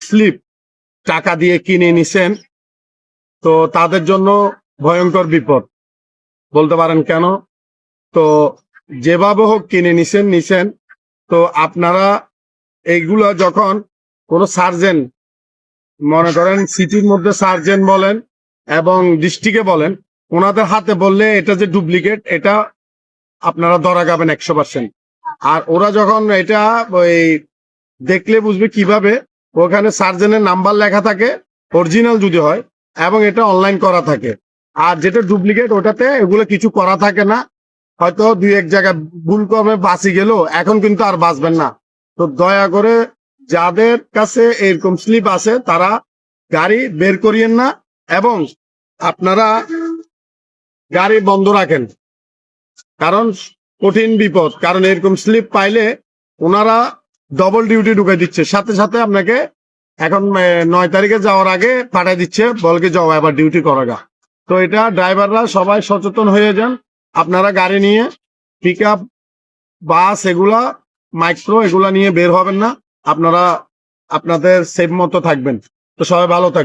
Slip টাকা দিয়ে কিনে নিছেন, তো তাদের জন্য ভয়ঙ্কর বিপদ। বলতে পারেন কেন? তো যেভাবে হোক কিনে নিছেন, তো আপনারা এইগুলা যখন কোনো সার্জেন, মনে করেন সিটির মধ্যে সার্জেন বলেন এবং ডিস্ট্রিক্টে বলেন, ওনাদের হাতে বললে এটা যে ডুপ্লিকেট, এটা আপনারা ধরা যাবেন 100%। আর ওরা যখন এটা ওই দেখলে বুঝবে কিভাবে, ওখানে সার্জেনের নাম্বার লেখা থাকে অরিজিনাল যদি হয়, এবং এটা অনলাইন করা থাকে। আর যেটা ডুপ্লিকেট ওটাতে এগুলো কিছু করা থাকে না, হয়তো দুই এক জায়গায় ভুল কর্মে বাঁচি গেল, এখন কিন্তু আর বাঁচবেন না। তো দয়া করে যাদের কাছে এরকম স্লিপ আছে তারা গাড়ি বের করিয়েন না, এবং আপনারা গাড়ি বন্ধ রাখেন, কারণ কঠিন বিপদ। কারণ এরকম স্লিপ পাইলে ওনারা ডবল ডিউটি ঢুকাই দিচ্ছে, সাথে সাথে আপনাকে এখন 9 তারিখে যাওয়ার আগে পাঠাই দিচ্ছে, বলকে যাও এবার ডিউটি করাগা। তো এটা ড্রাইভাররা সবাই সচেতন হয়ে যান। আপনারা গাড়ি নিয়ে পিক আপ, বাস, এগুলা মাইক্রো এগুলা নিয়ে বের হবেন না। আপনারা আপনাদের সেফ মতো থাকবেন। তো সবাই ভালো থাকবেন।